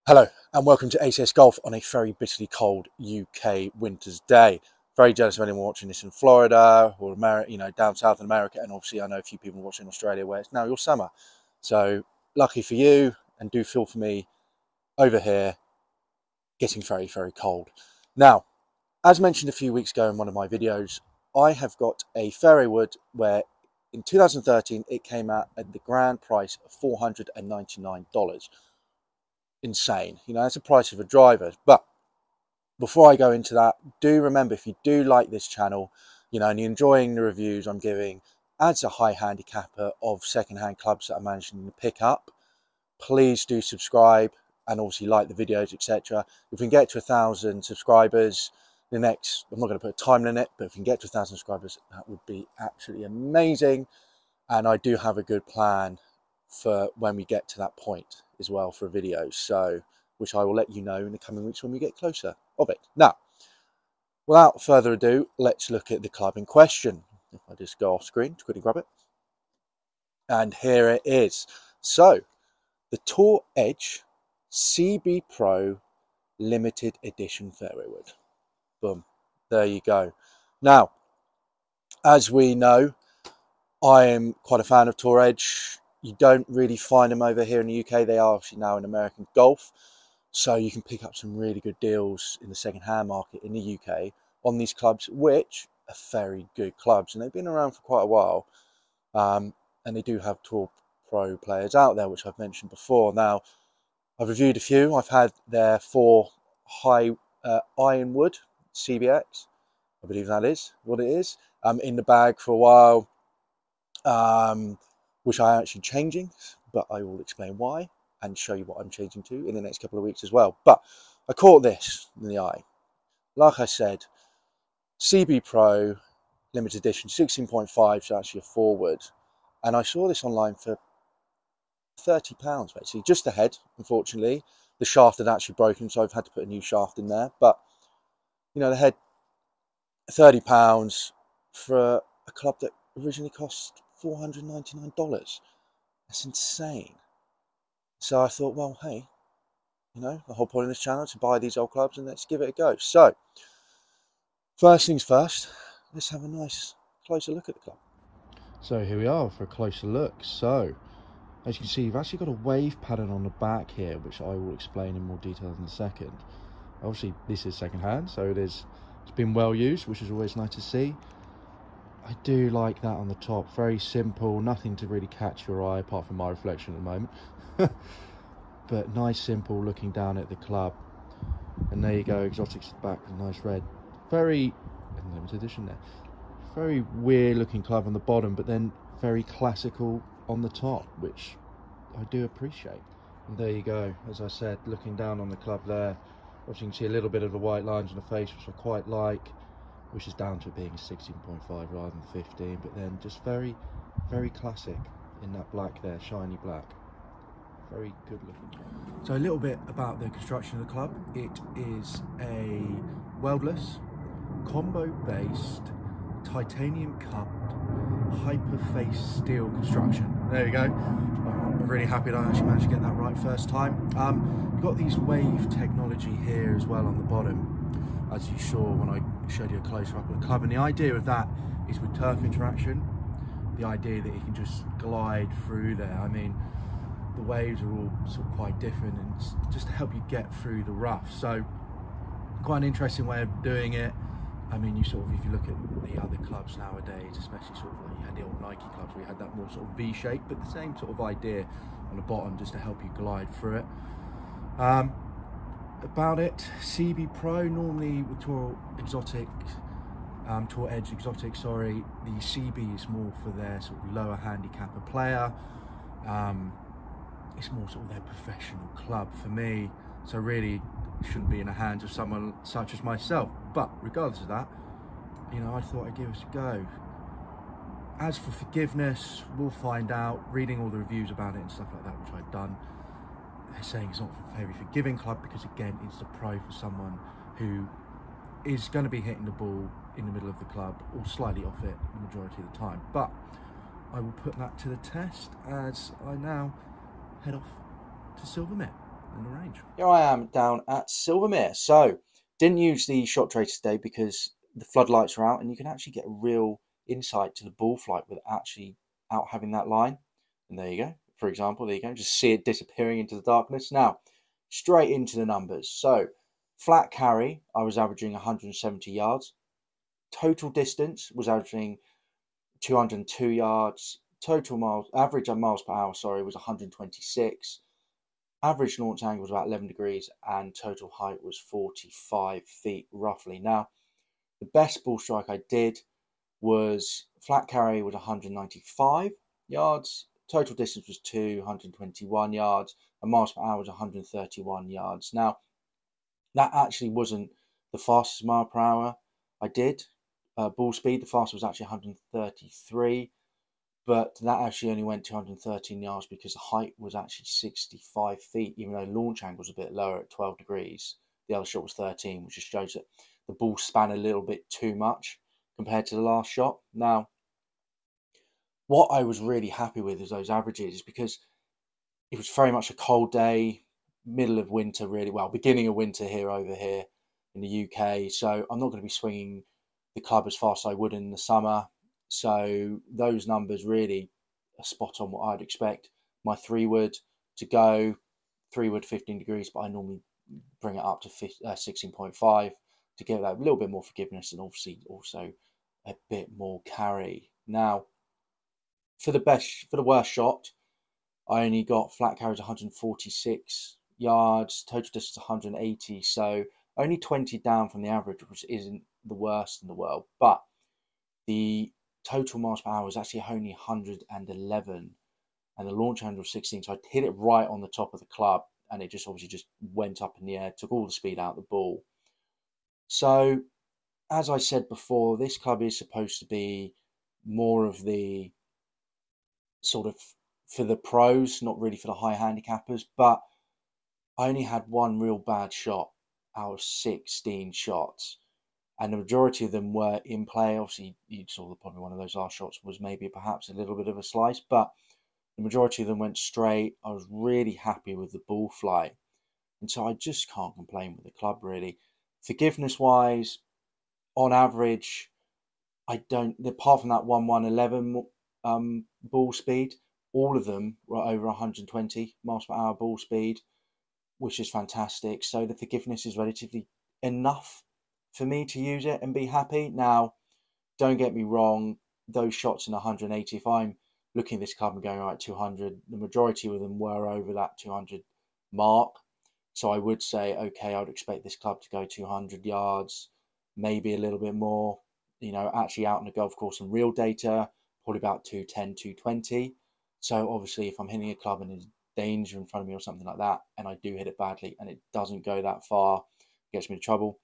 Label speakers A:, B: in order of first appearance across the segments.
A: Hello and welcome to ACS Golf on a very bitterly cold UK winter's day. Very jealous of anyone watching this in Florida or America, down south in America, and obviously I know a few people watching in Australia where it's now your summer. So lucky for you, and do feel for me over here, getting very, very cold. Now, as mentioned a few weeks ago in one of my videos, I have got a fairway wood where in 2013 it came out at the grand price of $499. Insane, that's the price of a driver. But before I go into that, do remember, if you do like this channel, and you're enjoying the reviews I'm giving as a high handicapper of second-hand clubs that I'm managing to pick up, please do subscribe and obviously like the videos, etc. If we can get to 1,000 subscribers, I'm not going to put a time limit, but if we can get to 1,000 subscribers, that would be absolutely amazing. And I do have a good plan for when we get to that point as well for videos, so which I will let you know in the coming weeks when we get closer of it. Now, without further ado, let's look at the club in question. If I just go off screen to quickly grab it, and here it is. So the Tour Edge CB Pro limited edition fairway wood. Boom, there you go. Now, as we know, I am quite a fan of Tour Edge. You don't really find them over here in the UK. They are obviously now in American golf. So you can pick up some really good deals in the second-hand market in the UK on these clubs, which are very good clubs. And they've been around for quite a while. And they do have Tour Pro players out there, which I've mentioned before. Now, I've reviewed a few. I've had their 4 high ironwood CBX. I believe that is what it is. In the bag for a while. Which I am actually changing, but I will explain why and show you what I'm changing to in the next couple of weeks as well. But I caught this in the eye. Like I said, CB Pro limited edition 16.5, so actually a forward, and I saw this online for £30 basically, just the head. Unfortunately, the shaft had actually broken, so I've had to put a new shaft in there. But the head, £30 for a club that originally cost $499. That's insane. So I thought, well, hey, the whole point of this channel is to buy these old clubs and let's give it a go. So first things first, let's have a nice closer look at the club. So here we are for a closer look. So as you can see, you've actually got a wave pattern on the back here, which I will explain in more detail in a second. Obviously this is second hand, so it's been well used, which is always nice to see. I do like that on the top. Very simple, nothing to really catch your eye apart from my reflection at the moment. But nice, simple, looking down at the club. And there you go, exotics at the back with a nice red. Very limited edition there. Very weird looking club on the bottom, but then very classical on the top, which I do appreciate. And there you go, as I said, looking down on the club there. Obviously you can see a little bit of the white lines on the face, which I quite like, which is down to it being a 16.5 rather than 15, but then just very, very classic in that black there, shiny black. Very good looking. So a little bit about the construction of the club. It is a weldless, combo-based, titanium cupped, hyperface steel construction. There you go. I'm really happy that I actually managed to get that right first time. You've got these wave technology here as well on the bottom, as you saw when I showed you a closer up of the club. And the idea of that is with turf interaction, the idea that you can just glide through there. I mean, the waves are all sort of quite different, and it's just to help you get through the rough. So quite an interesting way of doing it. I mean, if you look at the other clubs nowadays, especially sort of like you had the old Nike clubs where you had that more sort of V shape, but the same sort of idea on the bottom just to help you glide through it. About it, CB Pro, normally with Tour Edge Exotic, sorry, the CB is more for their sort of lower handicapper player. It's more sort of their professional club for me, so really it shouldn't be in the hands of someone such as myself. But regardless of that, I thought I'd give it a go. As for forgiveness, we'll find out, reading all the reviews about it and stuff like that, which I've done. They're saying it's not a very forgiving club because, again, it's the pro for someone who is going to be hitting the ball in the middle of the club or slightly off it the majority of the time. But I will put that to the test as I now head off to Silvermere
B: in the range.
A: Here I am down at Silvermere. So, didn't use the shot tracer today because the floodlights are out and you can actually get a real insight to the ball flight without having that line. And there you go. For example, there you go. Just see it disappearing into the darkness. Now, straight into the numbers. So, flat carry, I was averaging 170 yards. Total distance was averaging 202 yards. Total miles, average miles per hour, sorry, was 126. Average launch angle was about 11 degrees and total height was 45 feet roughly. Now, the best ball strike I did was flat carry was 195 yards, total distance was 221 yards, and miles per hour was 131 yards. Now, that actually wasn't the fastest mile per hour I did. Ball speed, the fastest was actually 133. But that actually only went 213 yards because the height was actually 65 feet, even though launch angle was a bit lower at 12 degrees. The other shot was 13, which just shows that the ball span a little bit too much compared to the last shot. Now, what I was really happy with is those averages because it was very much a cold day, middle of winter, really well, beginning of winter over here in the UK. So I'm not going to be swinging the club as fast as I would in the summer. So those numbers really are spot on what I'd expect. My 3-wood to go, 3-wood 15 degrees, but I normally bring it up to 16.5 to give that a little bit more forgiveness and obviously also a bit more carry. Now, for the worst shot, I only got flat carries 146 yards, total distance 180, so only 20 down from the average, which isn't the worst in the world. But the total miles per hour was actually only 111 and the launch angle was 16, so I hit it right on the top of the club and it just obviously just went up in the air, took all the speed out of the ball. So as I said before, this club is supposed to be more of the sort of for the pros, not really for the high handicappers, but I only had one real bad shot out of 16 shots. And the majority of them were in play. Obviously, you saw that probably one of those last shots was maybe perhaps a little bit of a slice, but the majority of them went straight. I was really happy with the ball flight. And so I just can't complain with the club, really. Forgiveness-wise, on average, I don't, apart from that 111 ball speed, all of them were over 120 miles per hour ball speed, which is fantastic. So the forgiveness is relatively enough for me to use it and be happy. Now, don't get me wrong, those shots in 180, if I'm looking at this club and going, all right, 200, the majority of them were over that 200 mark. So I would say, okay, I would expect this club to go 200 yards, maybe a little bit more, actually out on the golf course and real data, probably about 210, 220. So obviously if I'm hitting a club and there's danger in front of me or something like that, and I do hit it badly and it doesn't go that far, gets me in trouble,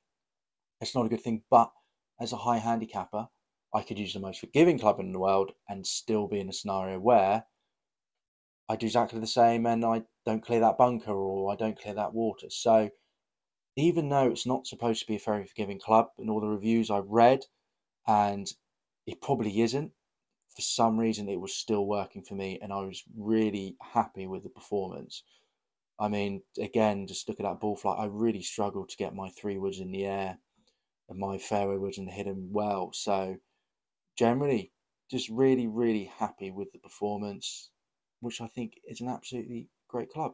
A: it's not a good thing. But as a high handicapper, I could use the most forgiving club in the world and still be in a scenario where I do exactly the same and I don't clear that bunker or I don't clear that water. So even though it's not supposed to be a very forgiving club in all the reviews I've read, and it probably isn't, for some reason it was still working for me and I was really happy with the performance. I mean, again, just look at that ball flight. I really struggled to get my 3-woods in the air and my fairway woods and hit them well. So generally, just really, really happy with the performance, which I think is an absolutely great club.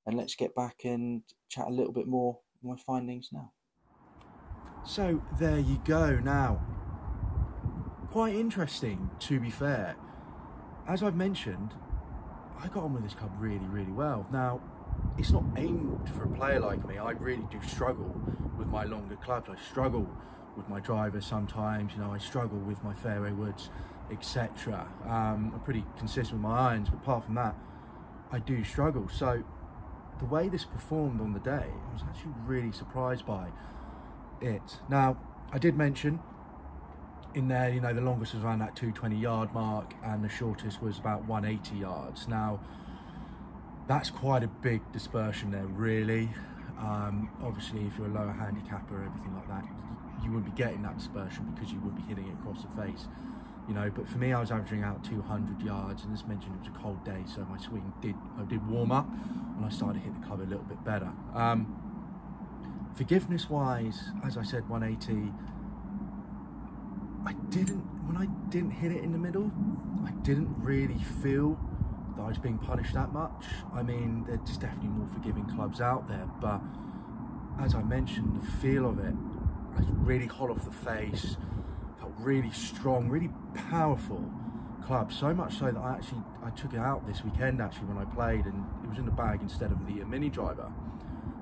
A: And let's get back and chat a little bit more on my findings now.
B: So there you go. Now, quite interesting, to be fair. As I've mentioned, I got on with this club really, really well. Now, it's not aimed for a player like me. I really do struggle with my longer clubs. I struggle with my driver sometimes, I struggle with my fairway woods, etc. I'm pretty consistent with my irons, but apart from that, I do struggle. So the way this performed on the day, I was actually really surprised by it. Now, I did mention in there, the longest was around that 220 yard mark and the shortest was about 180 yards. Now, that's quite a big dispersion there, really. Obviously, if you're a lower handicapper or everything like that, you wouldn't be getting that dispersion because you would be hitting it across the face you know, but for me, I was averaging out 200 yards, and as mentioned, it was a cold day, so my swing did warm up, and I started to hit the club a little bit better. Forgiveness wise, as I said, 180. When I didn't hit it in the middle, I didn't really feel that I was being punished that much. I mean, there's definitely more forgiving clubs out there, but as I mentioned, the feel of it, I was really hot off the face, felt really strong, really powerful club. So much so that I took it out this weekend actually when I played, and it was in the bag instead of the mini driver,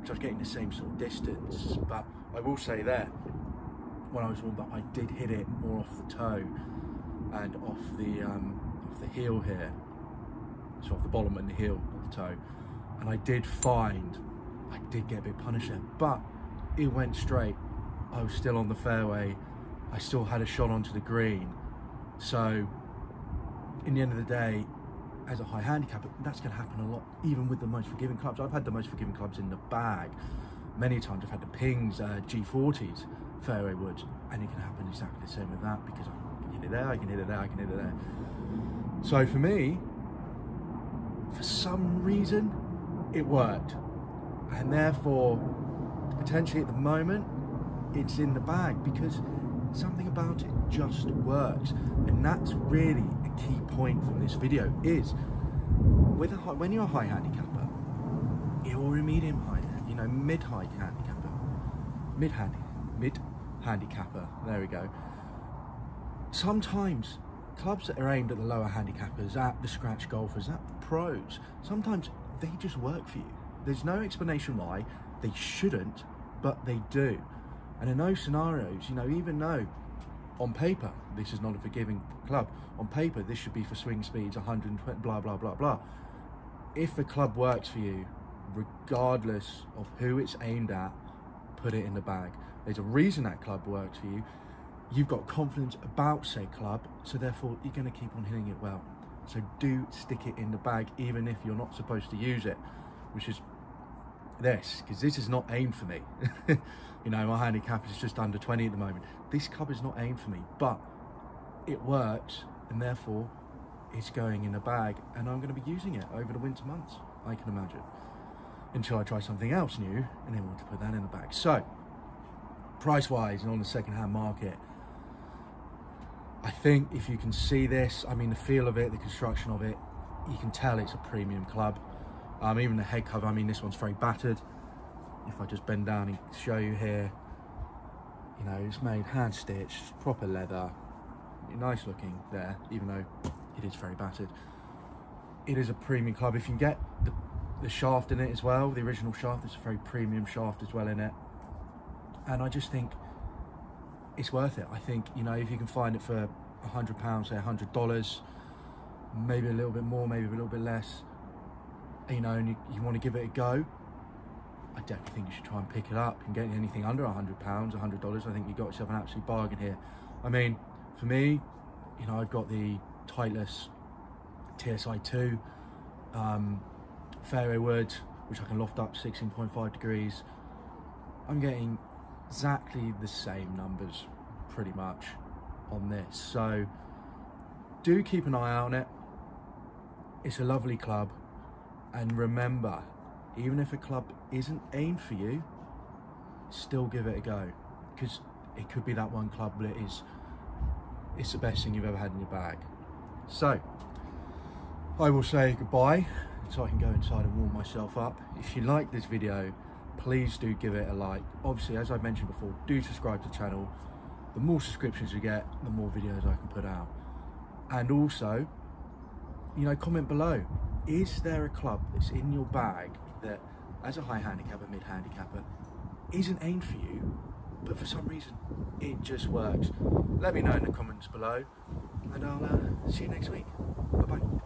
B: which I was getting the same sort of distance. But I will say there, when I was warmed up, I did hit it more off the toe and off the heel here, so off the bottom and the heel of the toe, and I did get a bit punished there, but it went straight. I was still on the fairway, I still had a shot onto the green. So in the end of the day, as a high handicapper, that's going to happen a lot, even with the most forgiving clubs. I've had the most forgiving clubs in the bag many times. I've had the Pings G40s fairway woods, and it can happen exactly the same with that, because I can hit it there, I can hit it there, I can hit it there. So for me, for some reason, it worked, and therefore potentially at the moment it's in the bag, because something about it just works. And that's really a key point from this video, is with when you're a high handicapper, or a medium high, you know, mid-high handicapper, mid handicapper, there we go. Sometimes clubs that are aimed at the lower handicappers, at the scratch golfers, at the pros, sometimes they just work for you. There's no explanation why they shouldn't, but they do. And in those scenarios, you know, even though on paper this is not a forgiving club, on paper this should be for swing speeds 120, blah blah blah blah, if the club works for you, regardless of who it's aimed at, put it in the bag. There's a reason that club works for you. You've got confidence about said club, so therefore you're going to keep on hitting it well. So do stick it in the bag, even if you're not supposed to use it, which is this, because this is not aimed for me. You know, my handicap is just under 20 at the moment. This club is not aimed for me, but it works, and therefore it's going in the bag, and I'm going to be using it over the winter months, I can imagine, until I try something else new and then want to put that in the bag. So price wise and on the second-hand market, I think if you can see this, I mean, the feel of it, the construction of it, you can tell it's a premium club. Even the head cover, I mean, this one's very battered. If I just bend down and show you here, you know, it's made hand stitched, proper leather, nice looking there, even though it is very battered. It is a premium club. If you can get the shaft in it as well, the original shaft, it's a very premium shaft as well in it. And I just think it's worth it. I think, you know, if you can find it for £100, say $100, maybe a little bit more, maybe a little bit less, you know, and you want to give it a go, I definitely think you should try and pick it up. And get anything under £100, $100, I think you got yourself an absolute bargain here. I mean, for me, you know, I've got the Titleist TSI 2 fairway wood, which I can loft up 16.5 degrees. I'm getting exactly the same numbers pretty much on this, so do keep an eye out on it. It's a lovely club, and remember, even if a club isn't aimed for you, still give it a go, because it could be that one club that it's the best thing you've ever had in your bag. So I will say goodbye so I can go inside and warm myself up. If you like this video, please do give it a like. Obviously, as I mentioned before, do subscribe to the channel. The more subscriptions you get, the more videos I can put out. And also, you know, comment below, is there a club that's in your bag that, as a high handicapper, mid handicapper, isn't aimed for you, but for some reason it just works? Let me know in the comments below, and I'll see you next week. Bye bye.